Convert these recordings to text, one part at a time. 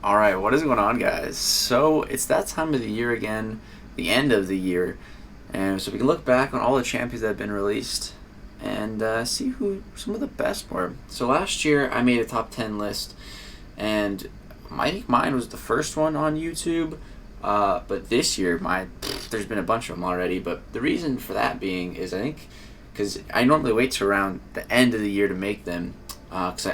Alright, what is going on, guys? So, it's that time of the year again, the end of the year, and so we can look back on all the champions that have been released and see who some of the best were. So, last year I made a top 10 list, and I think mine was the first one on YouTube, but this year, there's been a bunch of them already, but the reason for that being is I think because I normally wait to around the end of the year to make them, because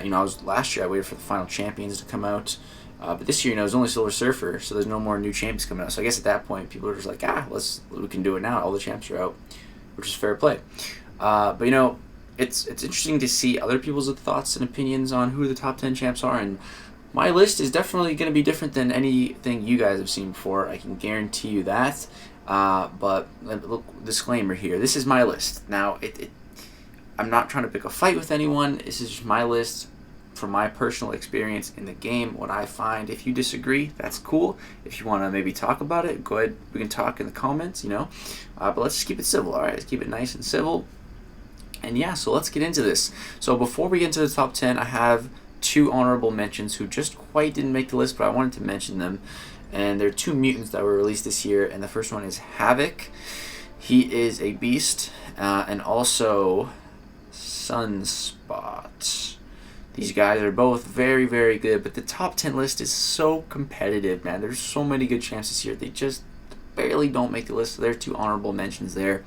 last year I waited for the final champions to come out. But this year, it was only Silver Surfer, so there's no more new champs coming out. So I guess at that point, people are just like, we can do it now. All the champs are out, which is fair play. But it's interesting to see other people's thoughts and opinions on who the top 10 champs are, and my list is definitely going to be different than anything you guys have seen before. I can guarantee you that. But look, disclaimer here: this is my list. Now, I'm not trying to pick a fight with anyone. This is just my list from my personal experience in the game, what I find. If you disagree, that's cool. If you want to maybe talk about it, go ahead. We can talk in the comments, But let's just keep it civil, all right? Let's keep it nice and civil. And yeah, so let's get into this. So before we get into the top 10, I have two honorable mentions who just quite didn't make the list, but I wanted to mention them. And they're two mutants that were released this year, and the first one is Havoc. He is a beast, and also Sunspot. These guys are both very, very good, but the top 10 list is so competitive, man. There's so many good champs this year. They just barely don't make the list, so there are two honorable mentions there.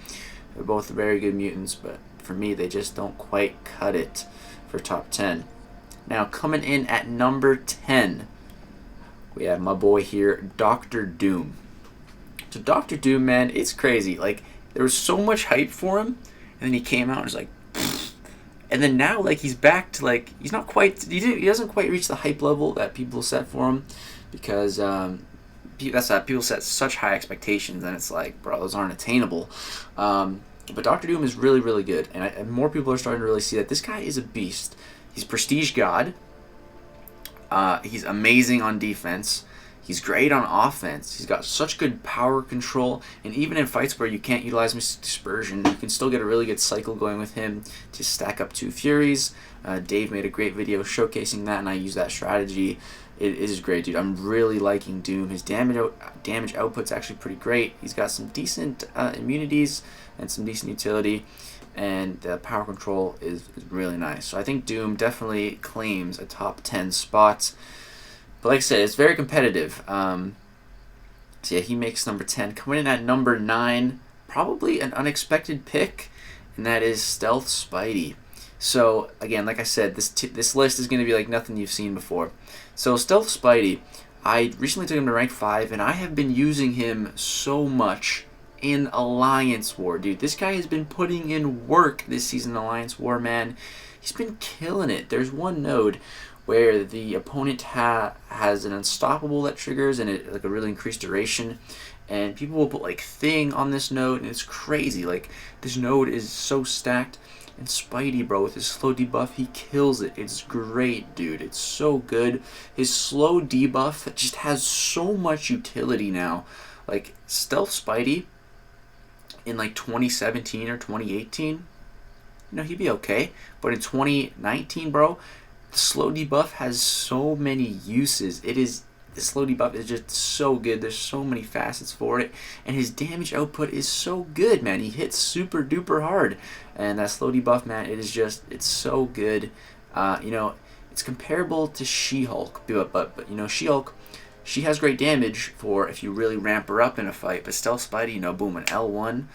They're both very good mutants, but for me, they just don't quite cut it for top 10. Now, coming in at number 10, we have my boy here, Dr. Doom. So Dr. Doom, man, it's crazy. Like, there was so much hype for him, and then he came out and was like, and then now, he's back to, he's not quite, he doesn't quite reach the hype level that people set for him, because people set such high expectations, and it's like, bro, those aren't attainable. But Dr. Doom is really, really good, and more people are starting to really see that this guy is a beast. He's Prestige God. He's amazing on defense. He's great on offense. He's got such good power control, and even in fights where you can't utilize Mystic Dispersion, you can still get a really good cycle going with him to stack up two Furies. Dave made a great video showcasing that, and I use that strategy. It is great, dude. I'm really liking Doom. His damage output's actually pretty great. He's got some decent immunities and some decent utility, and the power control is really nice. So I think Doom definitely claims a top 10 spot. But like I said, it's very competitive. So yeah, he makes number 10. Coming in at number 9, probably an unexpected pick, and that is Stealth Spidey. So again, like I said, this list is going to be like nothing you've seen before. So Stealth Spidey, I recently took him to rank 5, and I have been using him so much in Alliance War, dude. This guy has been putting in work this season in Alliance War, man. He's been killing it. There's one node where the opponent has an unstoppable that triggers, and it a really increased duration, and people will put Thing on this node, and it's crazy. This node is so stacked, and Spidey, bro, with his slow debuff, he kills it. It's great, dude. It's so good. His slow debuff just has so much utility now. Stealth Spidey in 2017 or 2018, he'd be okay, but in 2019, bro, the slow debuff has so many uses. The slow debuff is just so good. There's so many facets for it, and his damage output is so good, man. He hits super duper hard, and that slow debuff, man, it's so good. It's comparable to She-Hulk, but She-Hulk, she has great damage for if you really ramp her up in a fight, but Stealth Spidey, boom, an L1,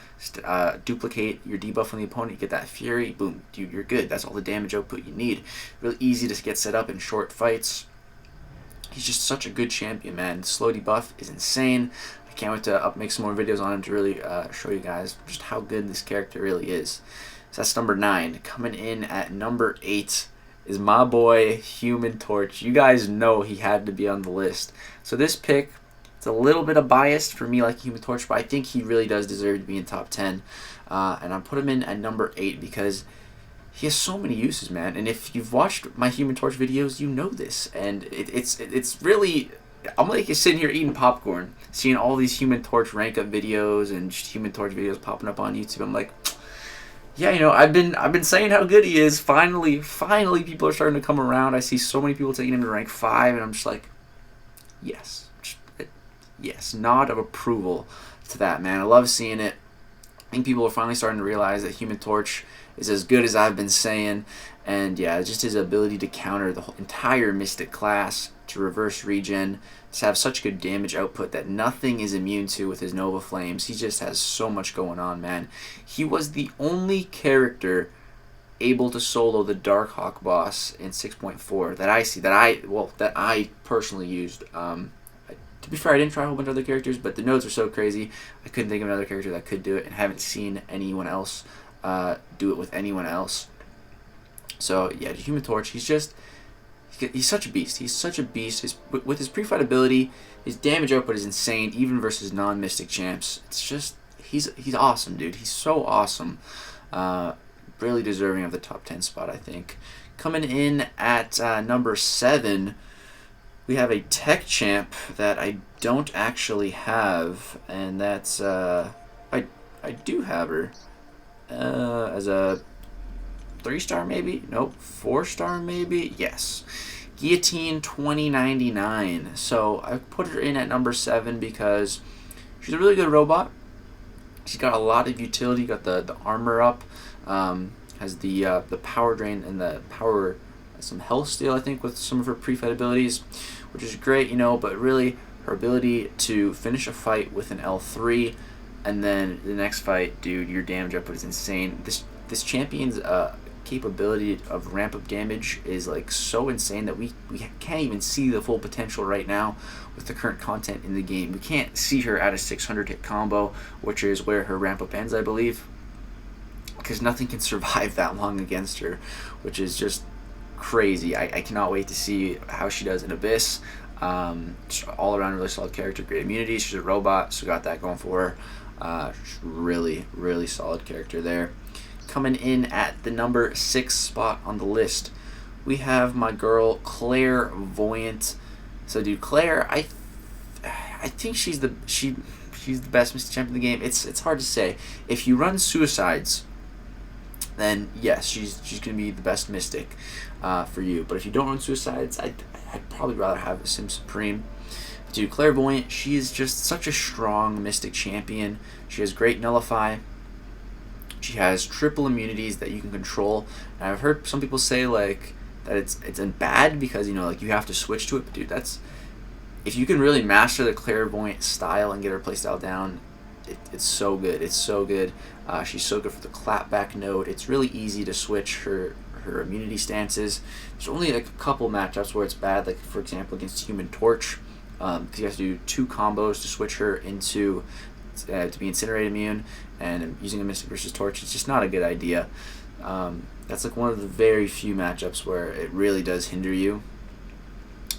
duplicate your debuff on the opponent, you get that Fury, boom, dude, you're good. That's all the damage output you need. Really easy to get set up in short fights. He's just such a good champion, man. The slow debuff is insane. I can't wait to make some more videos on him to really show you guys just how good this character really is. So that's number 9. Coming in at number 8 is my boy Human Torch. You guys know he had to be on the list. So this pick, it's a little bit of biased for me like Human Torch, but I think he really does deserve to be in top 10. And I put him in at number 8 because he has so many uses, man. And if you've watched my Human Torch videos, you know this. And it's really, I'm sitting here eating popcorn, seeing all these Human Torch rank up videos and just Human Torch videos popping up on YouTube. I'm like, yeah, I've been saying how good he is. Finally, people are starting to come around. I see so many people taking him to rank 5, and I'm just like, Yes. Yes. Nod of approval to that, man. I love seeing it. I think people are finally starting to realize that Human Torch is as good as I've been saying. And yeah, just his ability to counter the entire Mystic class, to reverse regen, to have such good damage output that nothing is immune to with his Nova Flames. He just has so much going on, man. He was the only character able to solo the Darkhawk boss in 6.4 that I see, that I personally used. To be fair, I didn't try a whole bunch of other characters, but the nodes were so crazy, I couldn't think of another character that could do it, and haven't seen anyone else do it with anyone else. So yeah, the Human Torch, he's such a beast. He's such a beast. With his pre-fight ability, his damage output is insane, even versus non-Mystic champs. It's just, he's awesome, dude. He's so awesome. Really deserving of the top 10 spot, I think. Coming in at number 7, we have a tech champ that I don't actually have, and that's I do have her as a 3-star maybe? Nope, 4-star maybe? Yes. Guillotine 2099. So I put her in at number 7 because she's a really good robot. She's got a lot of utility. Got the armor up. Has the power drain and the power, some health steal, I think, with some of her pre-fight abilities, which is great, but really her ability to finish a fight with an L3, and then the next fight, dude, your damage output is insane. This champion's capability of ramp up damage is like so insane that we can't even see the full potential right now with the current content in the game. We can't see her at a 600 hit combo, which is where her ramp up ends, I believe, because nothing can survive that long against her, which is just crazy. I cannot wait to see how she does in Abyss. All around really solid character, great immunity. She's a robot, so got that going for her. Really, really solid character there. Coming in at the number 6 spot on the list, we have my girl Clairvoyant. So, dude, Claire, I think she's the best Mystic champ in the game. It's hard to say. If you run Suicides, then yes, she's gonna be the best Mystic for you. But if you don't run Suicides, I'd probably rather have a Sim Supreme. Dude, Clairvoyant, she is just such a strong Mystic champion. She has great Nullify. She has triple immunities that you can control. And I've heard some people say like that it's bad because you have to switch to it. But dude, if you can really master the Clairvoyant style and get her playstyle down, it's so good. It's so good. She's so good for the clapback node. It's really easy to switch her immunity stances. There's only like a couple matchups where it's bad, like for example against Human Torch, because you have to do 2 combos to switch her into to be Incinerate immune, and using a Mystic versus Torch, it's just not a good idea. That's like one of the very few matchups where it really does hinder you.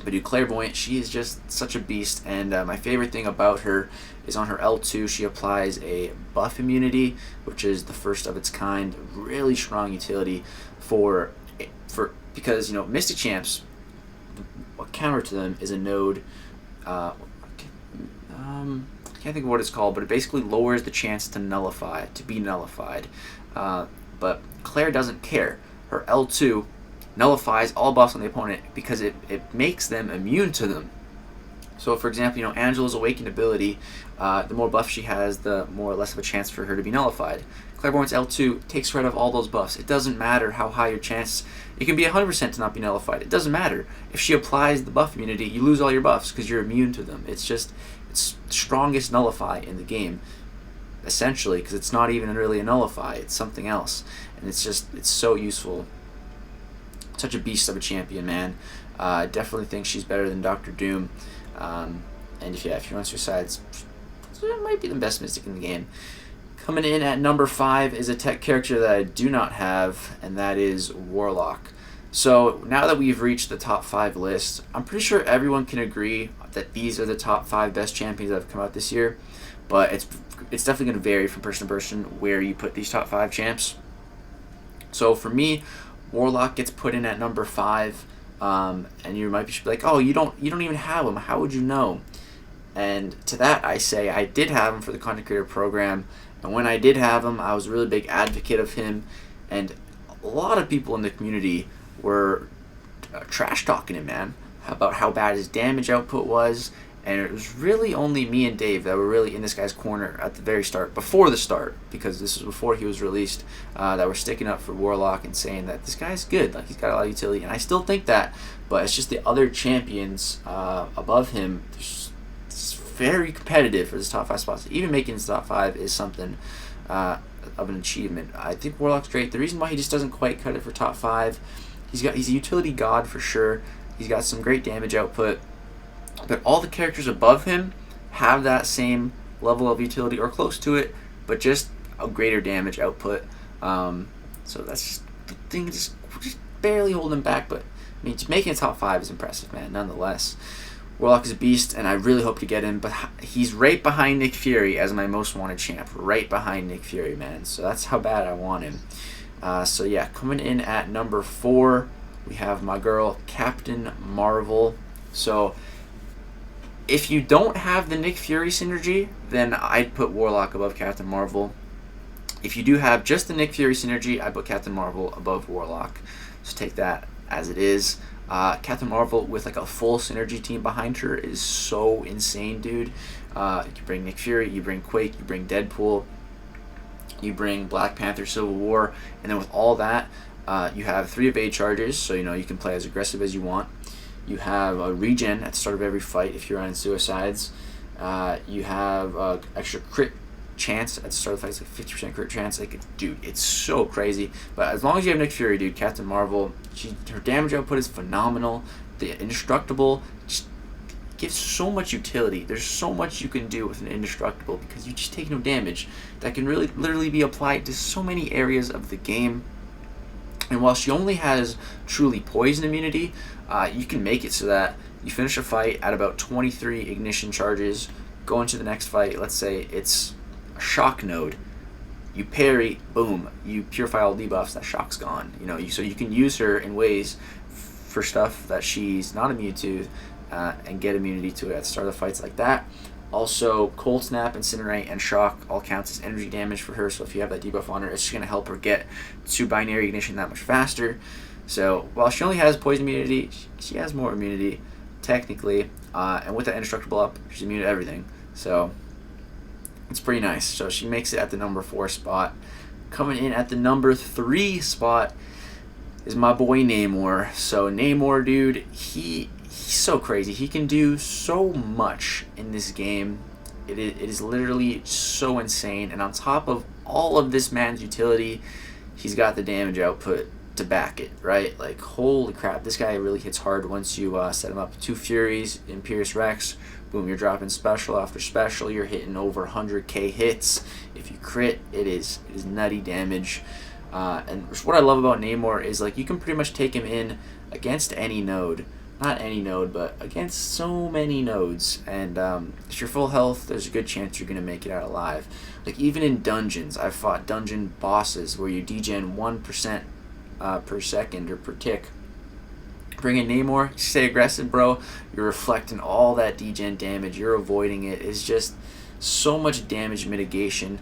But dude, Clairvoyant, she is just such a beast, and my favorite thing about her is on her L2, she applies a buff immunity, which is the first of its kind. Really strong utility because Mystic champs, a counter to them is a node. I can't think of what it's called, but it basically lowers the chance to be nullified. But Claire doesn't care. Her L2 nullifies all buffs on the opponent because it makes them immune to them. So, for example, Angela's Awakened ability, the more buffs she has, the more or less of a chance for her to be nullified. Clairvoyant's L2 takes rid of all those buffs. It doesn't matter how high your chance. It can be 100% to not be nullified. It doesn't matter. If she applies the buff immunity, you lose all your buffs because you're immune to them. It's the strongest nullify in the game, essentially, because it's not even really a nullify. It's something else. And it's so useful. Such a beast of a champion, man. Definitely think she's better than Dr. Doom. And if you run Suicides, it might be the best Mystic in the game. Coming in at number 5 is a tech character that I do not have, and that is Warlock. So now that we've reached the top 5 list, I'm pretty sure everyone can agree that these are the top 5 best champions that have come out this year. But it's definitely going to vary from person to person where you put these top 5 champs. So for me, Warlock gets put in at number 5, and you might be like, oh, you don't even have him. How would you know? And to that, I say I did have him for the content creator program, and when I did have him, I was a really big advocate of him, and a lot of people in the community were trash talking him, man. about how bad his damage output was, and it was really only me and Dave that were really in this guy's corner at the very start, before the start, because this was before he was released, that were sticking up for Warlock and saying that this guy's good, like he's got a lot of utility, and I still think that, but it's just the other champions above him, it's very competitive for this top 5 spots. Even making this top 5 is something of an achievement. I think Warlock's great. The reason why he just doesn't quite cut it for top 5, he's a utility god for sure. He's got some great damage output, but all the characters above him have that same level of utility or close to it, but just a greater damage output. So that's just the thing, just barely holding him back. But I mean, just making a top 5 is impressive, man. Nonetheless, Warlock is a beast, and I really hope to get him. But he's right behind Nick Fury as my most wanted champ. Right behind Nick Fury, man. So that's how bad I want him. So yeah, coming in at number 4, we have my girl Captain Marvel. So if you don't have the Nick Fury synergy, then I'd put Warlock above Captain Marvel. If you do have just the Nick Fury synergy, I'd put Captain Marvel above Warlock. So take that as it is. Captain Marvel with like a full synergy team behind her is so insane, dude. You bring Nick Fury, you bring Quake, you bring Deadpool, you bring Black Panther, Civil War, and then with all that, you have 3 evade charges, so you can play as aggressive as you want. You have a regen at the start of every fight if you're on suicides. You have extra crit chance at the start of the fight, it's like 50% crit chance. Like, dude, it's so crazy. But as long as you have Nick Fury, dude, Captain Marvel, her damage output is phenomenal. The indestructible just gives so much utility. There's so much you can do with an indestructible because you just take no damage. That can really literally be applied to so many areas of the game. And while she only has truly poison immunity, you can make it so that you finish a fight at about 23 ignition charges, go into the next fight, let's say it's a shock node, you parry, boom, you purify all debuffs, that shock's gone. So you can use her in ways for stuff that she's not immune to, and get immunity to it at the start of the fights like that. Also, Cold Snap, Incinerate, and Shock all counts as energy damage for her, so if you have that debuff on her, it's just going to help her get to Binary Ignition that much faster. So, while she only has Poison immunity, she has more immunity, technically, and with that Indestructible up, she's immune to everything. So, it's pretty nice. So, she makes it at the number 4 spot. Coming in at the number 3 spot is my boy Namor. So, Namor, dude, he's so crazy. He can do so much in this game. It is literally so insane. And on top of all of this man's utility, he's got the damage output to back it, right? Like, holy crap, this guy really hits hard once you set him up with 2 Furies, Imperious Rex. Boom, you're dropping special after special. You're hitting over 100k hits. If you crit, it is nutty damage. And what I love about Namor is, like, you can pretty much take him in against any node. Not any node, but against so many nodes. And if you're full health, there's a good chance you're going to make it out alive. Like, even in dungeons, I've fought dungeon bosses where you degen 1% per second or per tick. Bring in Namor, stay aggressive, bro. You're reflecting all that degen damage. You're avoiding it. It's just so much damage mitigation,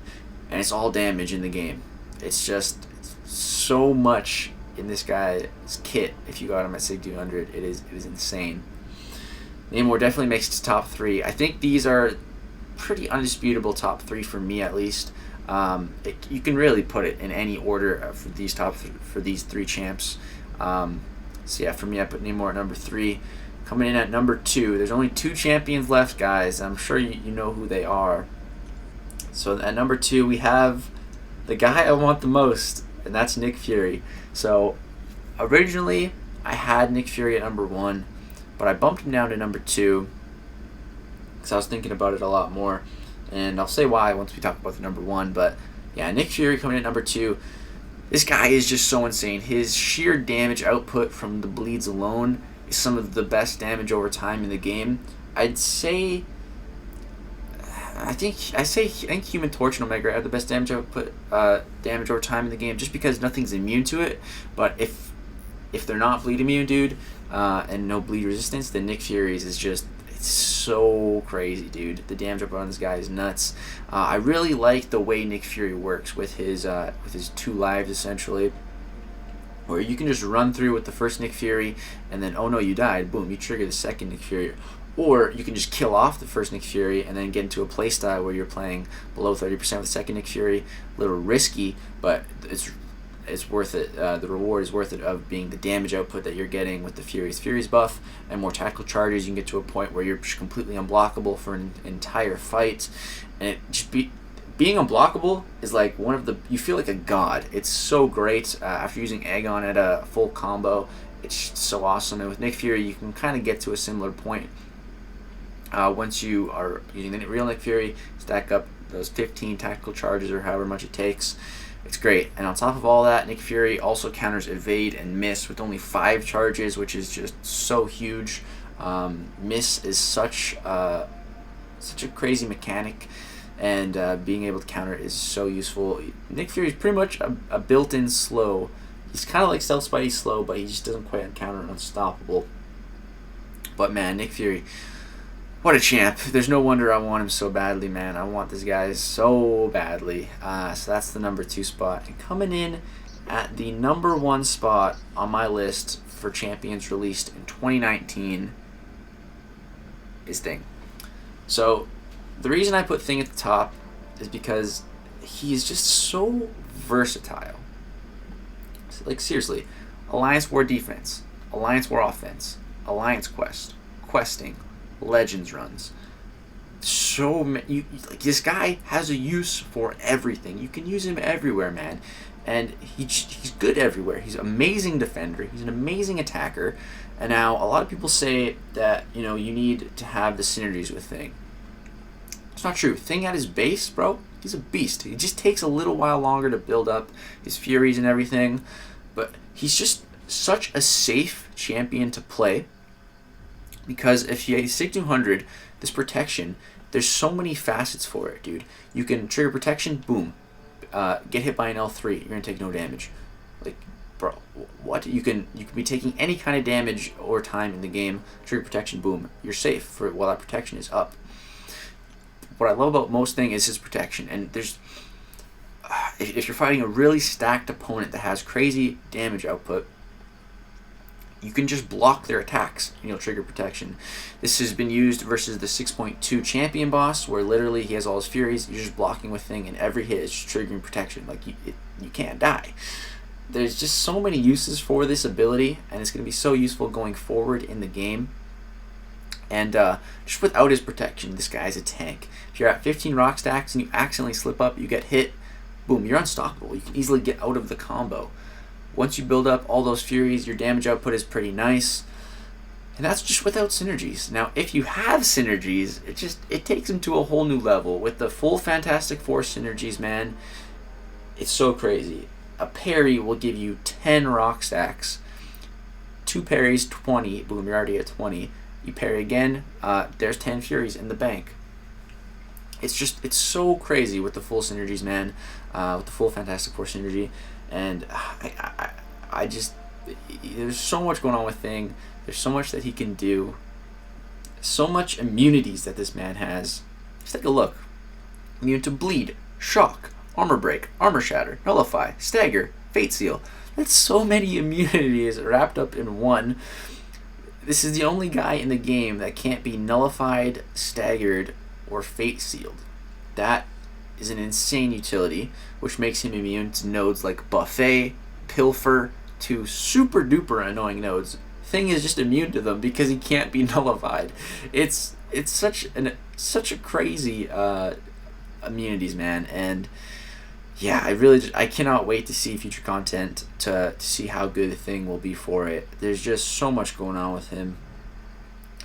and it's all damage in the game. It's just so much in this guy's kit. If you got him at Sig 200, it is insane. Namor definitely makes it to top 3. I think these are pretty undisputable top 3 for me, at least. You can really put it in any order for these 3 champs. So yeah, for me, I put Namor at number 3. Coming in at number 2, there's only 2 champions left, guys. I'm sure you know who they are. So at number 2, we have the guy I want the most, and that's Nick Fury. So originally, I had Nick Fury at number 1, but I bumped him down to number 2 because I was thinking about it a lot more. And I'll say why once we talk about the number 1. But yeah, Nick Fury coming in at number 2. This guy is just so insane. His sheer damage output from the bleeds alone is some of the best damage over time in the game. I think Human Torch and Omega have the best damage output, damage over time in the game, just because nothing's immune to it. But if they're not bleed immune, dude, and no bleed resistance, then Nick Fury's is just, it's so crazy, dude. The damage output on this guy is nuts. I really like the way Nick Fury works with his 2 lives essentially. Or you can just run through with the first Nick Fury, and then, oh no, you died. Boom, you trigger the second Nick Fury. Or you can just kill off the first Nick Fury and then get into a playstyle where you're playing below 30% with the second Nick Fury. A little risky, but it's worth it. The reward is worth it of being the damage output that you're getting with the Fury's buff and more tactical charges. You can get to a point where you're completely unblockable for an entire fight, and it just being unblockable is like one of the, you feel like a god. It's so great. After using Aegon at a full combo, it's so awesome. And with Nick Fury, you can kind of get to a similar point. Once you are using the real Nick Fury, stack up those 15 tactical charges or however much it takes. It's great. And on top of all that, Nick Fury also counters evade and miss with only 5 charges, which is just so huge. Miss is such a crazy mechanic, and being able to counter is so useful. Nick Fury is pretty much a built-in slow. He's kind of like Stealth Spidey slow, but he just doesn't quite counter unstoppable. But man, Nick Fury, what a champ. There's no wonder I want him so badly, man. I want this guy so badly. So that's the number 2 spot. And coming in at the number 1 spot on my list for champions released in 2019 is Thing. So the reason I put Thing at the top is because he is just so versatile. Like, seriously, Alliance War defense, Alliance War offense, Alliance quest, questing, Legends runs. So many, like, this guy has a use for everything. You can use him everywhere, man. And he's good everywhere. He's an amazing defender. He's an amazing attacker. And now a lot of people say that, you need to have the synergies with Thing. It's not true. Thing at his base, bro, he's a beast. It just takes a little while longer to build up his Furies and everything. But he's just such a safe champion to play. Because if you stick 200, this protection, there's so many facets for it, dude. You can trigger protection, boom. Get hit by an L3, you're going to take no damage. Like, bro, what? You can be taking any kind of damage or time in the game, trigger protection, boom. You're safe while that protection is up. What I love about most Thing is his protection. And there's, if you're fighting a really stacked opponent that has crazy damage output, you can just block their attacks and you'll trigger protection. This has been used versus the 6.2 champion boss, where literally he has all his Furies, you're just blocking with Thing, and every hit is just triggering protection. Like, you can't die. There's just so many uses for this ability, and it's going to be so useful going forward in the game. And just without his protection, this guy's a tank. If you're at 15 rock stacks and you accidentally slip up, you get hit, boom, you're unstoppable. You can easily get out of the combo. Once you build up all those Furies, your damage output is pretty nice. And that's just without synergies. Now, if you have synergies, it takes them to a whole new level. With the full Fantastic Four synergies, man, it's so crazy. A parry will give you 10 rock stacks. 2 parries, 20. Boom, you're already at 20. You parry again, there's 10 Furies in the bank. It's so crazy with the full synergies, man. With the full Fantastic Four synergy. And I just, there's so much going on with Thing. There's so much that he can do. So much immunities that this man has. Just take a look. Immune to bleed, shock, armor break, armor shatter, nullify, stagger, fate seal. That's so many immunities wrapped up in one. This is the only guy in the game that can't be nullified, staggered, or fate sealed. That is an insane utility, which makes him immune to nodes like Buffet, Pilfer, to super duper annoying nodes. Thing is just immune to them because he can't be nullified. It's such a crazy immunities, man. And yeah, I cannot wait to see future content to see how good the Thing will be for it. There's just so much going on with him.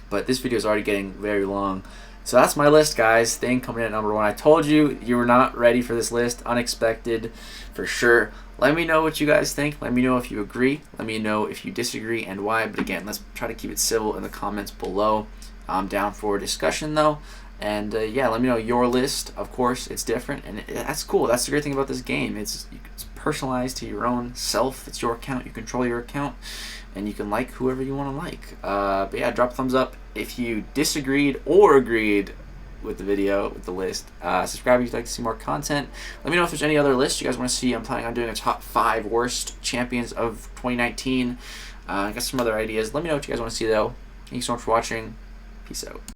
But this video is already getting very long. So that's my list, guys. Thing coming in at number 1. I told you were not ready for this list. Unexpected, for sure. Let me know what you guys think. Let me know if you agree. Let me know if you disagree and why. But again, let's try to keep it civil in the comments below. I'm down for a discussion, though. And yeah, let me know your list. Of course, it's different, and that's cool. That's the great thing about this game. It's personalized to your own self. It's your account. You control your account, and you can like whoever you want to like. But yeah, drop a thumbs up if you disagreed or agreed with the video, with the list. Subscribe if you'd like to see more content. Let me know if there's any other lists you guys want to see. I'm planning on doing a top 5 worst champions of 2019. I got some other ideas. Let me know what you guys want to see, though. Thank you so much for watching. Peace out.